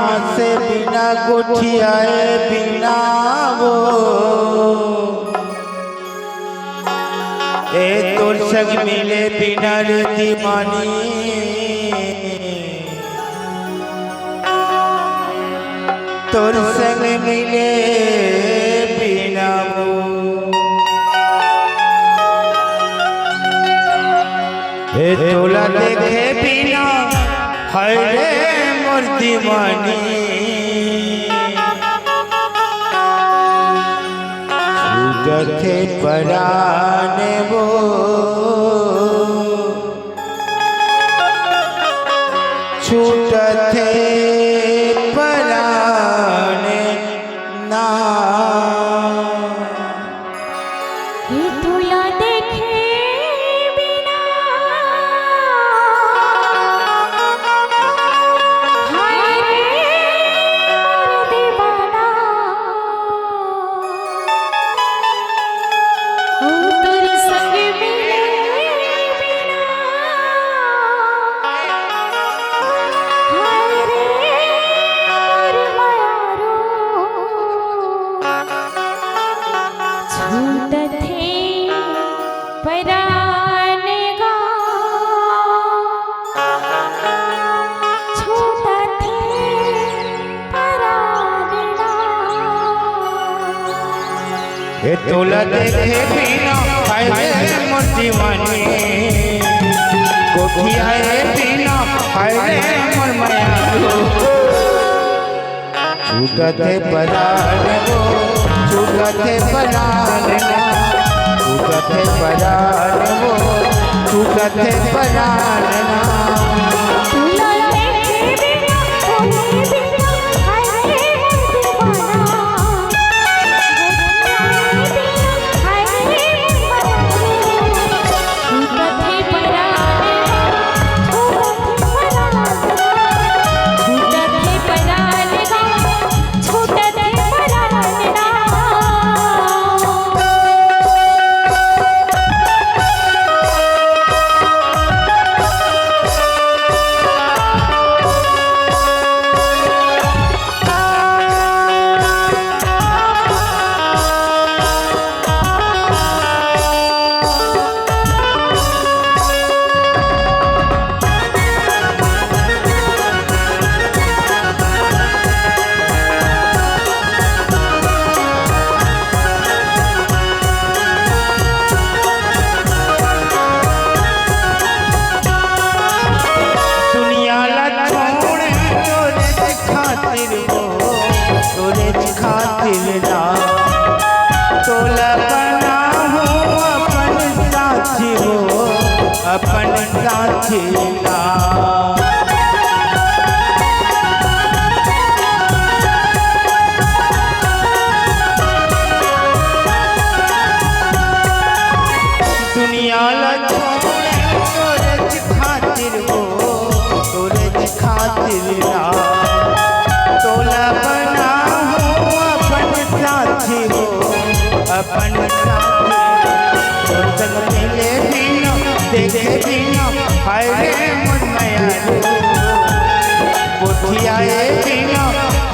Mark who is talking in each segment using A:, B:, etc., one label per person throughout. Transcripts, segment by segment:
A: हंसे बिना गोठियाए बिना वो ए तोर संग मिले बिना रे दीवानी तोर संग मिले बिना वो ए तोला देखे बिना हाय रे मोर दीवानी छूटथे पराने वो छूटथे पराने ना
B: तुला देखे बिना हाय रे दीवाना तोर संग मिले बिना हाय रे मायारो छूटथे पराने गा छूटथे पराने ना
A: ए तोला देखे बिना हाय रे मोर दीवानी गोठियाए बिना हाय रे मोर माया छूटथे पराने वो छूटथे पराने ना छूटथे पराने वो छूटथे पराने ना
B: तुला देखे बिना होए बिना हाय रे दीवाना हाय रे छूटथे पराने छूटथे पराने छूटथे पराने ना खातिर ना तोला बना हो अपन साथी हो अपन साथी ना दुनिया ला छोड़े तोरे खातिर हो तोरे खातिर ना तोला बना साथी हो अपन साथी तोर संग मिले बिना देखे बिना हाय रे मोर माया गोठियाए बिना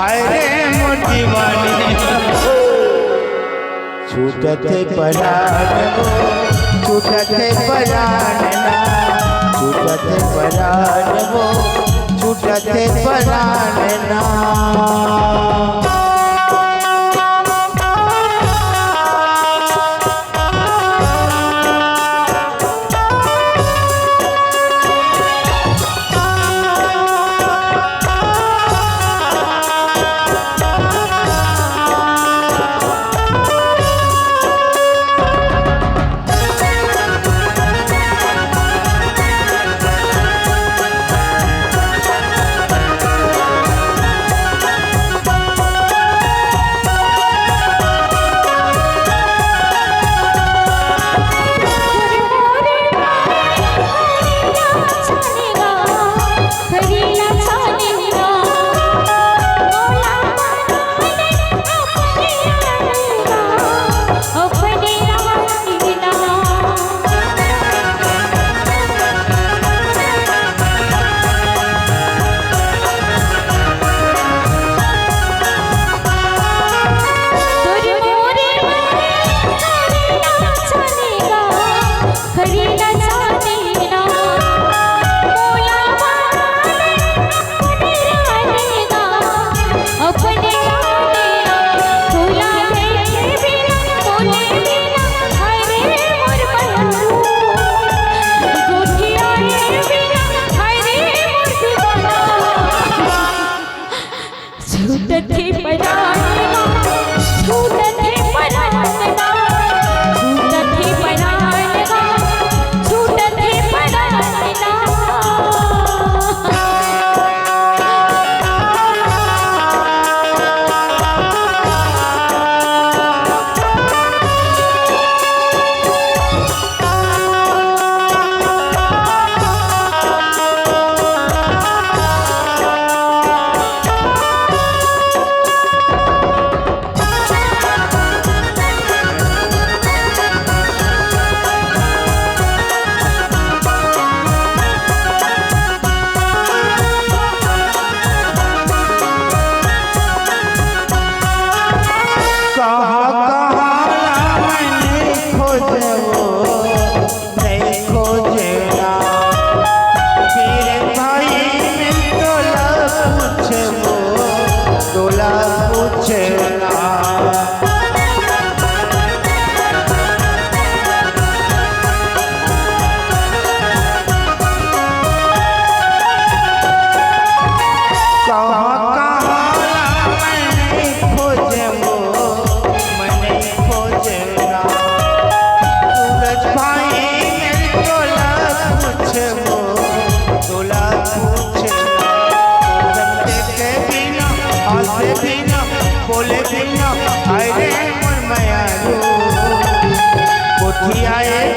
B: हाय रे मोर दीवानी छूटथे पराने वो छूटथे पराने ना छूटथे पराने वो छूटथे पराने ना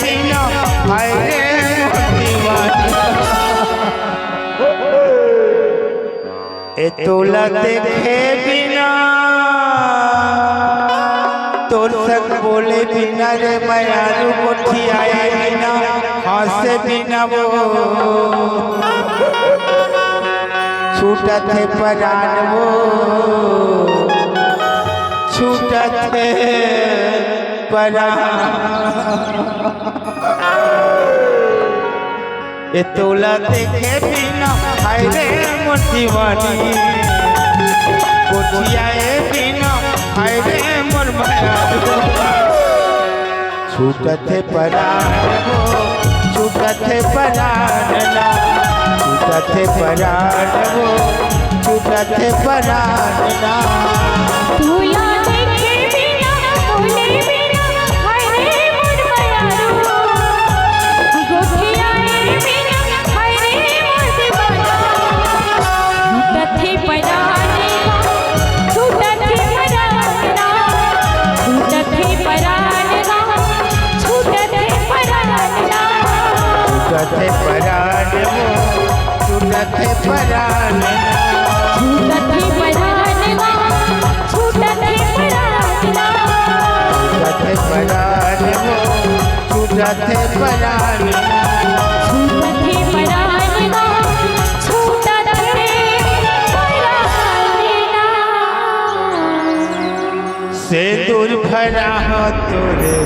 B: बिना हाय रे मोर दीवानी ए तोला देखे बिना तोर संग बोले बिना रे मयारू कोठी आए बिना हंसे बिना वो छूटत है परान वो छूटत है परान ये तोला देखे बिना हाय रे मोर दीवानी कोठिया बिना हाय रे मोर मयारू छूटत है परान वो छूटत है परान ना छूटत है परान वो छूटत है परान ना
C: तोला देखे बिना बोले बिना हाय रे मोर मयारू गोठिया बिना हाय रे मोर दीवाना छूटत है परान छूटत है परान छूटत है परान छूटत है परान
B: छूटत है परान वो छूटत है परान
C: छूटत है परान छूटत है परान
B: छूटत है परान वो छूटत है परान
C: छूटत है परान छूटत है परान
B: से दूर भरा हो तोरे